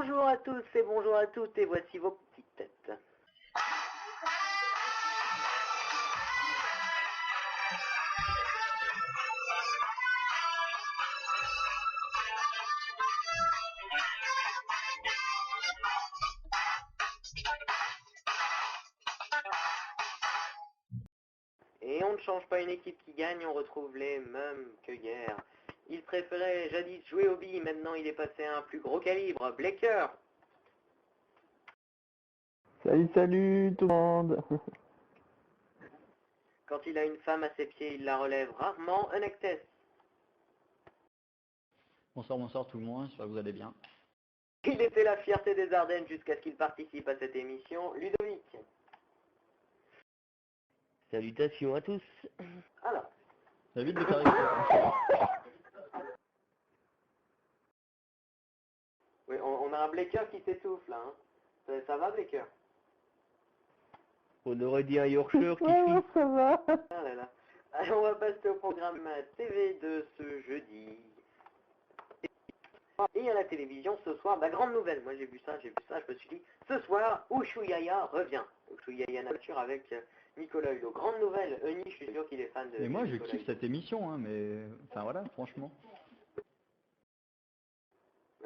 Bonjour à tous et bonjour à toutes et voici vos petites têtes. Et on ne change pas une équipe qui gagne, on retrouve les mêmes que hier. Il préférait jadis jouer au billes, maintenant il est passé à un plus gros calibre. Blaker. Salut tout le monde. Quand il a une femme à ses pieds, il la relève rarement. Unactes. Bonsoir tout le monde, j'espère que vous allez bien. Il était la fierté des Ardennes jusqu'à ce qu'il participe à cette émission. Ludovic. Salutations à tous. Alors. David de caractère. Oui, on a un Blaker qui s'étouffe là. Hein. Ça va Blaker? On aurait dit un Yorkshire qui Ouais, ça va. Ah là là. Allez, on va passer au programme TV de ce jeudi. Et à la télévision ce soir, la grande nouvelle. Moi j'ai vu ça, je me suis dit, ce soir, Ushuaïa revient. Ushuaïa Nature avec Nicolas Hulot. Grande nouvelle, Euni, je suis sûr qu'il est fan de Et moi je Nicolas kiffe Hulot. cette émission, hein, mais enfin voilà, franchement.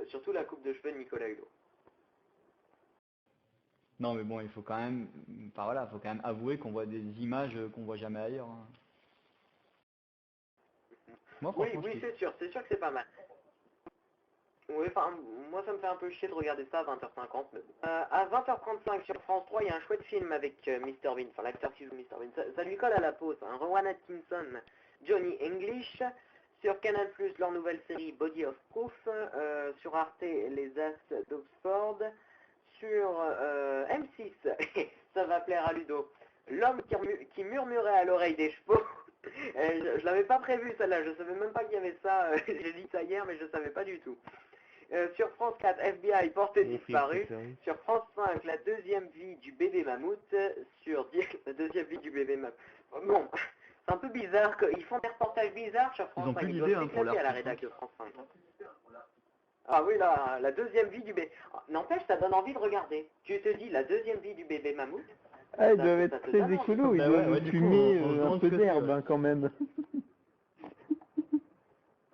Surtout la coupe de cheveux de Nicolas Hulot. Non mais bon, il faut quand même, enfin voilà, faut quand même avouer qu'on voit des images qu'on voit jamais ailleurs. Hein. Moi Oui, franchement, oui, c'est sûr que c'est pas mal. Oui, enfin, moi ça me fait un peu chier de regarder ça à 20h50. Mais bon. À 20h35 sur France 3, il y a un chouette film avec Mr. Bean, enfin l'acteur qui joue Mr. Bean. Ça lui colle à la peau, ça. Hein. Rowan Atkinson, Johnny English. Sur Canal+, leur nouvelle série Body of Proof. Sur Arte, Les As d'Oxford. Sur M6, ça va plaire à Ludo. L'homme qui murmurait à l'oreille des chevaux. Je l'avais pas prévu celle-là, je savais même pas qu'il y avait ça. J'ai dit ça hier, mais je savais pas du tout. Sur France 4, FBI, porté disparu. Sur France 5, la deuxième vie du bébé mammouth. Sur la deuxième vie du bébé mammouth. Bon, c'est un peu bizarre. Ils font des reportages bizarres sur France 5. plus Ils d'idées doivent pour s'éclater à la l'article. rédac de France 5. Ah oui, la deuxième vie du bébé. N'empêche, ça donne envie de regarder. Tu te dis, la deuxième vie du bébé mammouth. Ah, ils Ça doivent te être donne très envie. écolos, ils Bah doivent ouais, du coup, fumer on se un demande peu ce que c'est, d'herbe ouais. hein, quand même.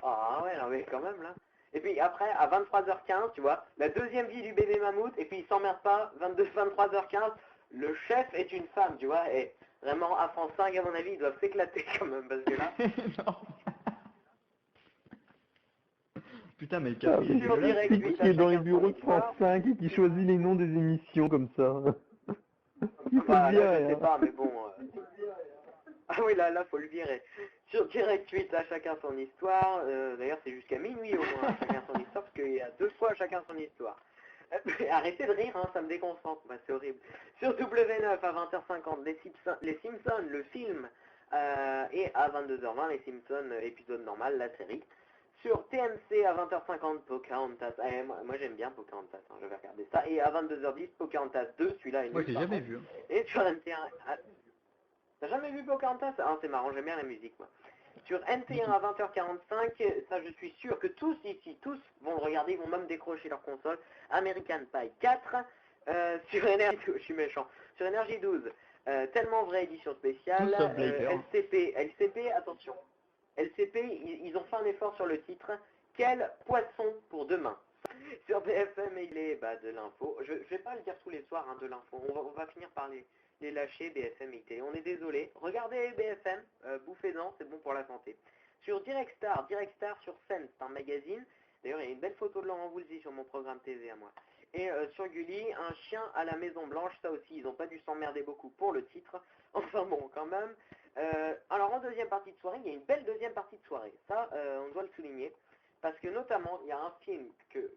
Ah ouais, non mais quand même là. Et puis après, à 23h15, tu vois, la deuxième vie du bébé mammouth, et puis il s'emmerde pas, 23h15, le chef est une femme, tu vois, et vraiment, à France 5, à mon avis, ils doivent s'éclater quand même, parce que là... Non. Putain mais le Ah, café il est Sur dégueulasse. direct, c'est qui est dans les bureaux de France histoire. 5 et qui choisit les noms des émissions comme ça. Il faut Bah le là, je virer, sais hein. pas, mais bon... Ah oui, là, faut le virer. Sur Direct 8, là, chacun son histoire. D'ailleurs, c'est jusqu'à minuit au moins, chacun son histoire, parce qu'il y a 2 fois chacun son histoire. Arrêtez de rire, hein, ça me déconcentre, bah, c'est horrible. Sur W9 à 20h50, les Simpsons, le film, et à 22h20, les Simpsons, épisode normal, la série. Sur TMC à 20h50, Pocahontas. Moi j'aime bien Pocahontas, hein, je vais regarder ça. Et à 22h10, Pocahontas 2, celui-là est Moi nul. je l'ai par jamais contre. vu. Hein. Et sur NT1... T'as jamais vu Pocahontas? Ah, c'est marrant, j'aime bien la musique, moi. Sur NT1 à 20h45, ça je suis sûr que tous ici, tous vont le regarder, ils vont même décrocher leur console. American Pie 4, sur Énergie 12, je suis méchant. Sur Énergie 12, tellement vraie édition spéciale. Tous sauf Blaker. LCP, attention. LCP, ils ont fait un effort sur le titre. Quel poisson pour demain? Sur BFM, il est de l'info. Je vais pas le dire tous les soirs, hein, de l'info. On va finir par les lâcher, BFM IT. On est désolé. Regardez BFM, bouffez-en, c'est bon pour la santé. Sur Direct Star sur Sense, c'est un magazine. D'ailleurs, il y a une belle photo de Laurent Voulzy sur mon programme TV à moi. Et sur Gulli, un chien à la Maison Blanche, ça aussi, ils n'ont pas dû s'emmerder beaucoup pour le titre. Enfin bon, quand même. Alors en deuxième partie de soirée, il y a une belle deuxième partie de soirée. Ça, on doit le souligner. Parce que notamment, il y a un film que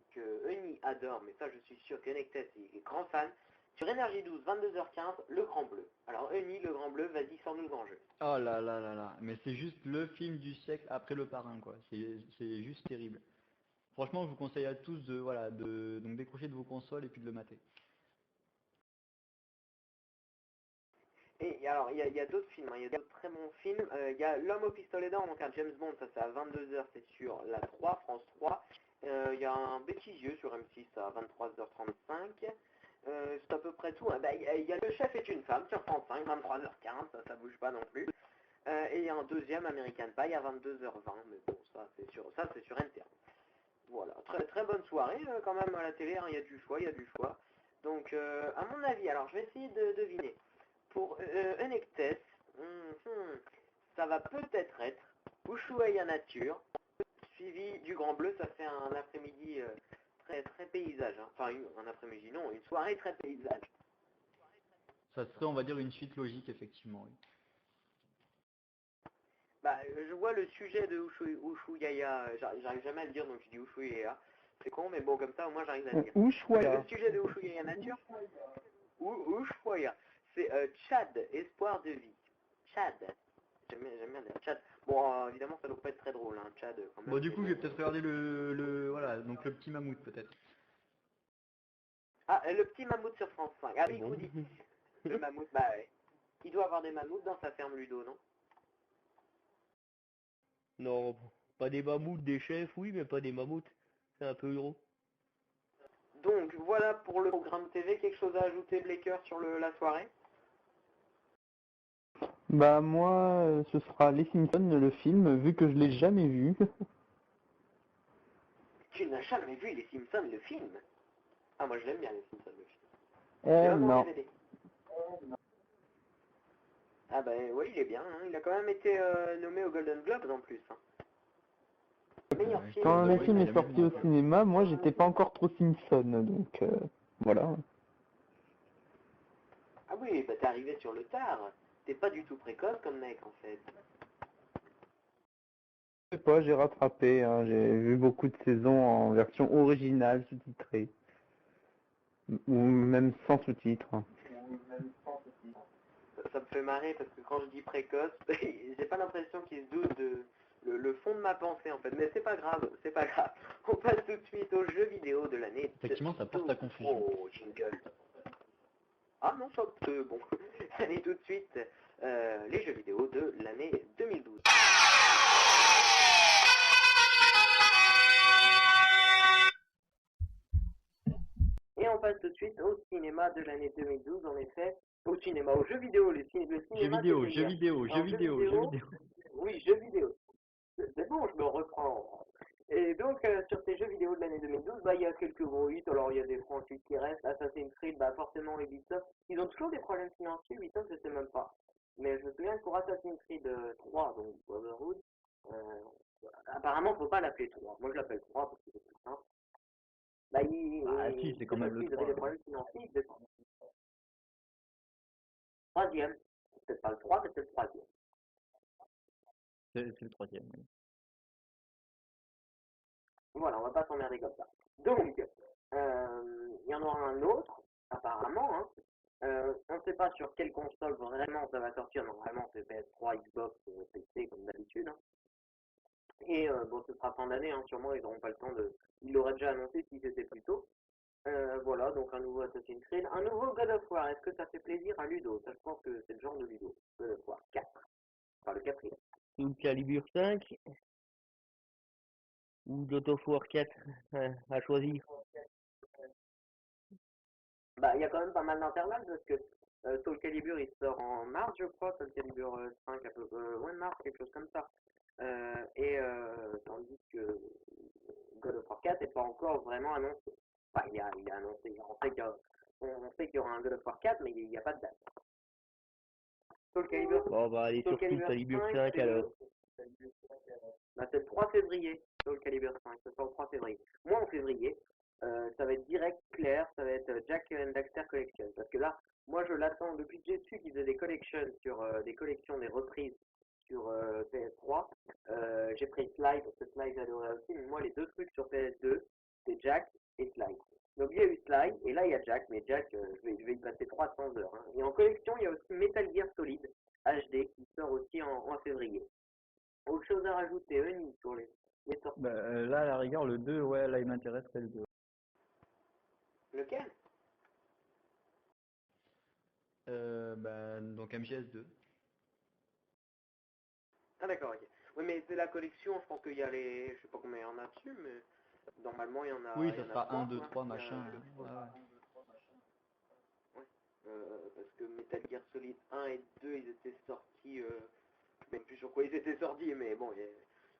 Euni adore, mais ça je suis sûr que Nectes est grand fan. Sur Énergie 12, 22h15, Le Grand Bleu. Alors Euni, Le Grand Bleu, vas-y, sors-nous le grand jeu. Oh là là là là, mais c'est juste le film du siècle après Le Parrain quoi. C'est juste terrible. Franchement, je vous conseille à tous donc décrocher de vos consoles et puis de le mater. Et alors, il y a d'autres films, hein, il y a d'autres très bons films. Il y a L'Homme au pistolet d'or, donc un James Bond, ça c'est à 22h, c'est sur la 3, France 3. Il y a un Bêtisieux sur M6 à 23h35. C'est à peu près tout, hein. Bah, il y a Le Chef est une femme sur France 5, 23h15, ça bouge pas non plus. Et il y a un deuxième American Pie à 22h20, mais bon, ça c'est sur NT1. Voilà, très très bonne soirée quand même à la télé, hein. Il y a du choix, il y a du choix. Donc, à mon avis, alors je vais essayer de deviner. Pour Enectes, ça va peut-être être Ushuaïa Nature, suivi du Grand Bleu. Ça fait un après-midi très très paysage, hein. Enfin, un après-midi, non, une soirée très paysage. Ça serait, on va dire, une suite logique, effectivement. Oui. Bah, je vois le sujet de Ushuaïa, j'arrive jamais à le dire, donc je dis Ushuaïa. C'est con, mais bon, comme ça, au moins j'arrive à le dire. Le Ushuaïa. sujet de Ushuaïa Nature, Ushuaïa, c'est Tchad, espoir de vie. Tchad. J'aime bien dire Tchad. Bon, évidemment, ça doit pas être très drôle, hein, Tchad, quand même. Bon, du Mais coup, je vais bon. peut-être regarder voilà, donc le petit mammouth, peut-être. Ah, le petit mammouth sur France 5. Ah C'est oui, bon. Koudi. Le mammouth, bah ouais. Il doit avoir des mammouths dans sa ferme Ludo, non? Non, pas des mammouths, des chefs, oui, mais pas des mammouths. C'est un peu gros. Donc, voilà pour le programme TV. Quelque chose à ajouter, Blaker, sur la soirée? Bah moi, ce sera Les Simpsons, le film, vu que je l'ai jamais vu. Tu n'as jamais vu Les Simpsons, le film? Ah, moi je l'aime bien, Les Simpsons, le film. C'est Eh même en non. DVD. Ah bah oui, il est bien, hein. Il a quand même été nommé aux Golden Globes en plus, hein. Meilleur film Quand le Oui, film j'ai est jamais vu sorti non au plus. cinéma, moi j'étais pas encore trop Simpson, donc voilà. Ah oui, bah t'es arrivé sur le tard. T'es pas du tout précoce comme mec en fait. Je sais pas, j'ai rattrapé, hein, j'ai vu beaucoup de saisons en version originale, sous-titrée. Ou même sans sous-titres. Ça me fait marrer parce que quand je dis précoce, j'ai pas l'impression qu'il se doute de le fond de ma pensée en fait. Mais c'est pas grave, c'est pas grave. On passe tout de suite aux jeux vidéo de l'année. Effectivement, ça porte à confusion. Oh, jingle. Ah non, ça bon. Allez tout de suite, les jeux vidéo de l'année 2012. Et on passe tout de suite au cinéma de l'année 2012, en effet. Au cinéma, aux jeux vidéo, le Jeux cinéma c'est vidéo, jeux génial. vidéo, jeux Alors jeux vidéo, jeux vidéo, vidéo. oui, jeux vidéo. C'est bon, je me reprends. Et donc, sur ces jeux vidéo de l'année 2012, bah, il y a quelques gros hits. Alors, il y a des franchises qui restent. Assassin's Creed, bah, forcément, Ubisoft. Ils ont toujours des problèmes financiers, Ubisoft, je sais même pas. Mais je me souviens que pour Assassin's Creed 3, donc Brotherhood, apparemment, faut pas l'appeler 3. Moi, je l'appelle 3 parce que c'est plus simple. Bah, Ah si, c'est je quand sais pas même le s'ils avaient 3. des problèmes financiers. Troisième. C'est peut-être pas le 3, mais c'est le troisième. C'est le troisième, oui. Voilà, on va pas s'emmerder comme ça. Donc, il y en aura un autre, apparemment, hein. On ne sait pas sur quelle console vraiment ça va sortir. Normalement, c'est PS3, Xbox, PC, comme d'habitude, hein. Et bon, ce sera fin d'année, hein, sûrement, ils n'auront pas le temps de... Ils l'auraient déjà annoncé si c'était plus tôt. Voilà, donc un nouveau Assassin's Creed. Un nouveau God of War. Est-ce que ça fait plaisir à Ludo? Ça, je pense que c'est le genre de Ludo. God of War 4. Enfin, le quatrième. Ou Calibur 5, ou God of War 4, à choisir. Bah, il y a quand même pas mal d'intervalles parce que Soul Calibur il sort en mars, je crois, Soul Calibur 5 à peu ouais, mars, quelque chose comme ça. Tandis que God of War 4 n'est pas encore vraiment annoncé. Enfin, il est annoncé. On sait qu'il y aura un God of War 4, mais il n'y a pas de date. Soul Calibur, Bon, bah allez Soul surtout Calibur Calibur 5, 5 alors. c'est le 3 février, Soul Calibur 5, ça sort le 3 février. Moi, en février, ça va être direct clair, ça va être Jack and Daxter Collection. Parce que là, moi, je l'attends depuis que j'ai su qu'ils faisaient des collections sur des collections, des reprises sur PS3. J'ai pris Sly, parce que Sly, j'adorais aussi. Mais moi, les deux trucs sur PS2, c'est Jack et Sly. Donc, il y a eu Sly, et là, il y a Jack. Mais Jack, je vais y passer 300 heures, hein. Et en collection, il y a aussi Metal Gear Solid HD, qui sort aussi en février. Autre chose à rajouter, Eni, sur les sorties. Bah, là, à la rigueur, le 2, ouais, là, il m'intéresserait le 2. Lequel? Donc MGS2. Ah d'accord, ok. Oui, mais c'est la collection, je pense qu'il y a les... Je sais pas combien il y en a dessus, mais normalement il y en a, Oui, il y ça en a sera 1, trois, 2, quoi. 3, Il y a- machin. Ouais, ouais. Ouais. Parce que Metal Gear Solid 1 et 2, ils étaient sortis, je sais même plus sur quoi ils étaient sortis, mais bon,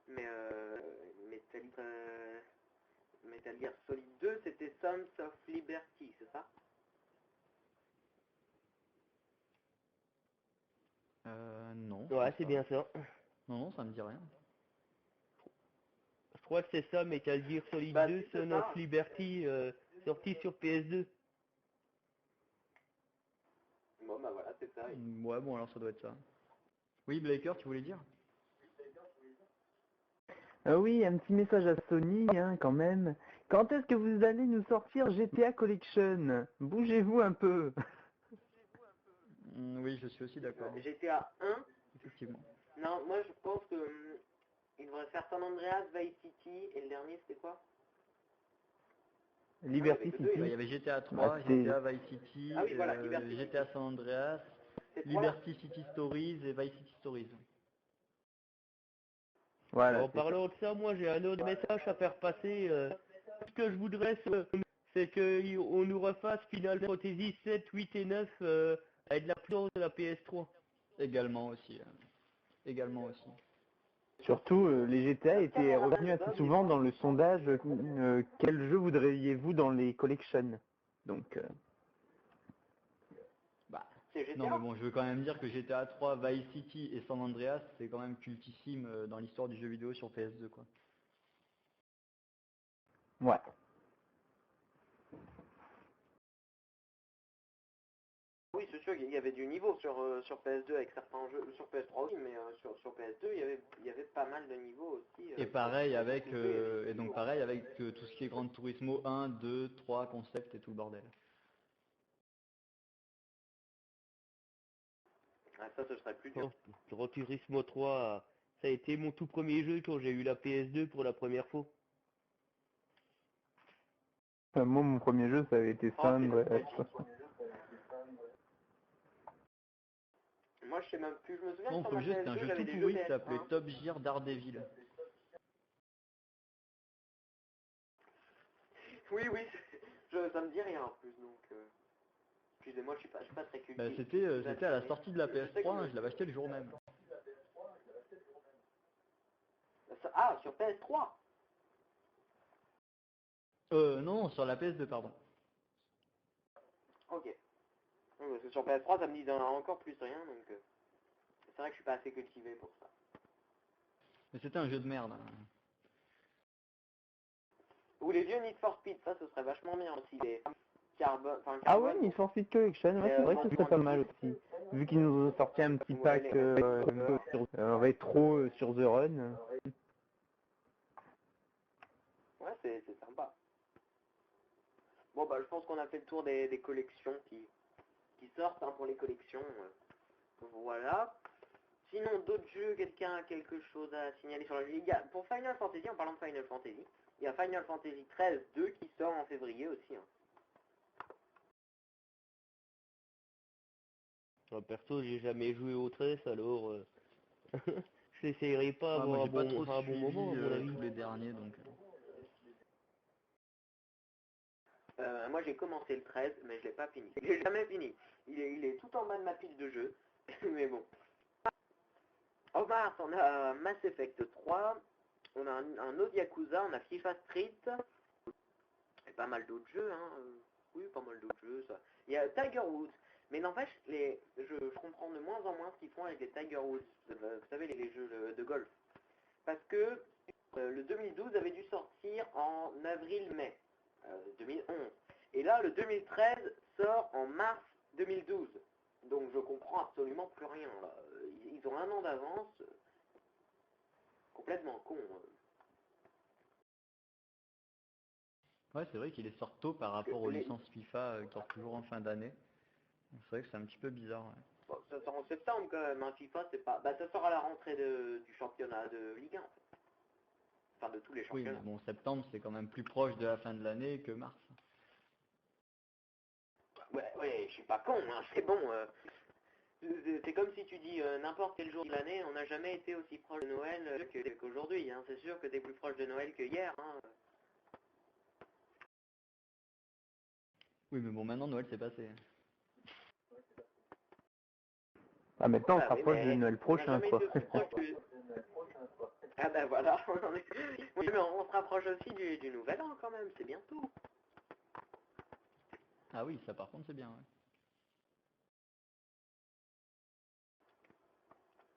mais Metal Gear Solid 2, c'était Sons of Liberty, c'est ça? Non, je Ouais, pense c'est pas. bien ça. Non, non, ça me dit rien. Je crois que c'est ça, Metal Gear Solid Bah 2, si, c'est Son of ça. Liberty, sorti sur PS2. Bon, bah voilà, c'est ça. Ouais, bon, alors ça doit être ça. Oui, Blaker, tu voulais dire? Oui, un petit message à Sony, hein, quand même. Quand est-ce que vous allez nous sortir GTA Collection? Bougez-vous un peu. Oui, je suis aussi d'accord. GTA 1, Effectivement. non, moi je pense que il devrait faire San Andreas, Vice City, et le dernier c'était quoi? Liberty que deux, Il y City. avait GTA Bah, 3, c'est... GTA Vice City, Ah oui, voilà, Liberty GTA City. San Andreas, C'est trois. Liberty City Stories et Vice City Stories. Voilà, En c'est ça. parlant de ça, moi j'ai un autre message à faire passer. Ce que je voudrais, c'est qu'on nous refasse Final Fantasy 7, 8 et 9 avec la puissance de la PS3. Également aussi. Également aussi. Surtout, les GTA Un étaient cameraman revenus assez Bob, souvent dans le sondage quel jeu voudriez-vous dans les collections. Donc, Bah, c'est GTA. non mais bon, je veux quand même dire que GTA 3, Vice City et San Andreas, c'est quand même cultissime dans l'histoire du jeu vidéo sur PS2, quoi. ouais. Oui, c'est sûr qu'il y avait du niveau sur PS2 avec certains jeux, sur PS3 aussi, mais sur PS2, il y avait pas mal de niveaux aussi. Et pareil avec, il y avait et donc pareil avec tout ce qui est Gran Turismo 1, 2, 3, concept et tout le bordel. Ah, ça, ce serait plus dur. Gran Turismo 3, ça a été mon tout premier jeu quand j'ai eu la PS2 pour la première fois. Moi, mon premier jeu, ça avait été Oh, San c'est Andreas, nostalgique. quoi. Moi, je sais même plus, je me souviens Mon que sur ma premier jeu c'était un PS2, jeu j'avais tout des jeux pourri qui s'appelait PS1. Top Gear Daredevil. Oui, oui, ça me dit rien en plus, donc... Excusez-moi, je suis pas très Bah, cultivé. c'était à la sortie de la Je sais PS3, que hein, je l'avais acheté le jour même. Ah, sur PS3. Non, sur la PS2, pardon. Ok. Oui, parce que sur PS3, ça me dit encore plus rien, donc... c'est vrai que je suis pas assez cultivé pour ça. Mais c'était un jeu de merde, hein. Ou les vieux Need for Speed, ça, ce serait vachement bien aussi. Les Ah ouais, Carbone. Need for Speed Collection, ouais, c'est vrai que ce serait pas mal aussi. Vu qu'ils nous ont sorti un petit Ouais, pack rétro sur The Run. Ouais, c'est sympa. Bon, bah, je pense qu'on a fait le tour des collections qui sortent hein, pour les collections. Voilà. Sinon, d'autres jeux, quelqu'un a quelque chose à signaler sur la jeu. Pour Final Fantasy, en parlant de Final Fantasy, il y a Final Fantasy 13-2 qui sort en février aussi. Hein. Perso, j'ai jamais joué au 13, alors je n'essayerai pas Ouais, moi avoir j'ai pas trop un bon moment, à suivi mon avis. tous les derniers, donc... Moi, j'ai commencé le 13, mais je l'ai pas fini. Je l'ai jamais fini. Il est tout en bas de ma pile de jeux. Mais bon. En mars, on a Mass Effect 3. On a un autre Yakuza. On a FIFA Street. Et pas mal d'autres jeux, hein. Oui, pas mal d'autres jeux, ça. Il y a Tiger Woods. Mais n'empêche, je comprends de moins en moins ce qu'ils font avec les Tiger Woods. Vous savez, les jeux de golf. Parce que le 2012 avait dû sortir en avril-mai 2011. Et là, le 2013 sort en mars 2012. Donc je comprends absolument plus rien. Là. Ils ont un an d'avance. Complètement con. Ouais, c'est vrai qu'il est sort tôt par rapport aux licences FIFA qui sortent toujours en fin d'année. C'est vrai que c'est un petit peu bizarre, ouais. Bon, ça sort en septembre quand même. Un FIFA, c'est pas... Bah, ça sort à la rentrée du championnat de Ligue 1. En fait. Enfin, de tous les Oui, mais championnats. bon, septembre, c'est quand même plus proche de la fin de l'année que mars. Ouais, je suis pas con, hein, c'est bon. C'est comme si tu dis n'importe quel jour de l'année, on n'a jamais été aussi proche de Noël qu'aujourd'hui. Hein. C'est sûr que t'es plus proche de Noël que hier. Hein. Oui, mais bon, maintenant Noël c'est passé. Ah, maintenant, on Bah se oui, rapproche de mais Noël on n'a prochain, jamais quoi. été aussi proche du... Ah bah voilà, oui, mais on se rapproche aussi du nouvel an quand même, c'est bientôt. Ah oui, ça par contre c'est bien, ouais.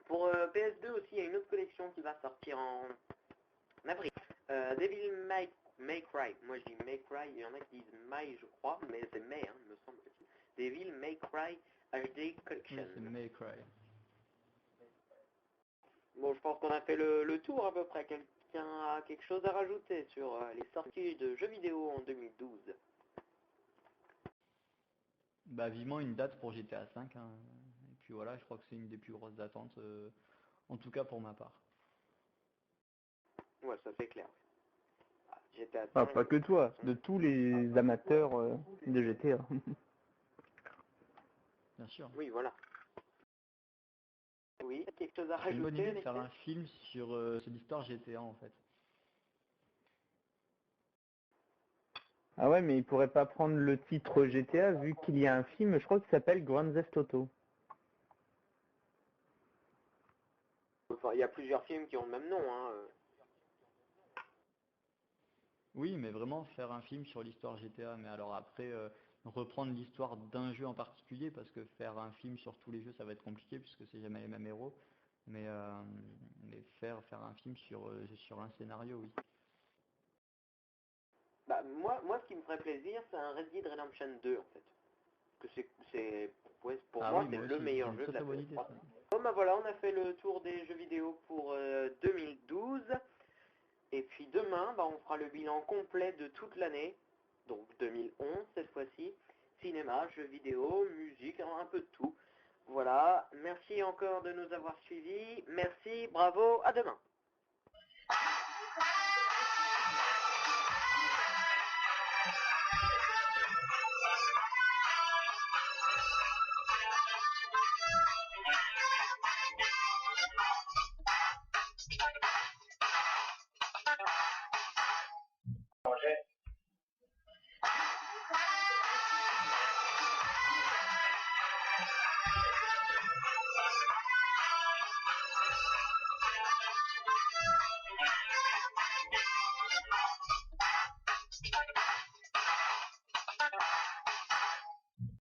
Pour PS2 aussi, il y a une autre collection qui va sortir en avril. Devil May Cry. Moi je dis May Cry, il y en a qui disent May je crois, mais c'est May, hein, me semble-t-il. Devil May Cry HD Collection. Oui, c'est May Cry. Bon, je pense qu'on a fait le tour à peu près. Quelqu'un a quelque chose à rajouter sur les sorties de jeux vidéo en 2012? Bah vivement une date pour GTA 5, hein. Et puis voilà, je crois que c'est une des plus grosses attentes, en tout cas pour ma part. Ouais, ça c'est clair. Ah, GTA Ah, 5. pas que toi, de tous les amateurs de GTA. Bien sûr. Oui, voilà. Oui, quelque chose à C'est une bonne rajouter, idée de faire un Nicolas? film sur l'histoire GTA en fait. Ah ouais, mais il pourrait pas prendre le titre GTA vu qu'il y a un film, je crois, qui s'appelle Grand Theft Auto. Enfin, il y a plusieurs films qui ont le même nom, hein. Oui, mais vraiment faire un film sur l'histoire GTA, mais alors après reprendre l'histoire d'un jeu en particulier, parce que faire un film sur tous les jeux ça va être compliqué puisque c'est jamais les mêmes héros. Mais, mais faire un film sur un scénario, oui. Bah, moi, ce qui me ferait plaisir, c'est un Red Dead Redemption 2, en fait. Que ouais, pour Ah moi, oui, c'est moi le aussi, c'est meilleur une jeu très de la très bonne idée PS3. ça. Bon, bah voilà, on a fait le tour des jeux vidéo pour 2012. Et puis demain, bah, on fera le bilan complet de toute l'année. Donc 2011, cette fois-ci. Cinéma, jeux vidéo, musique, un peu de tout. Voilà, merci encore de nous avoir suivis. Merci, bravo, à demain.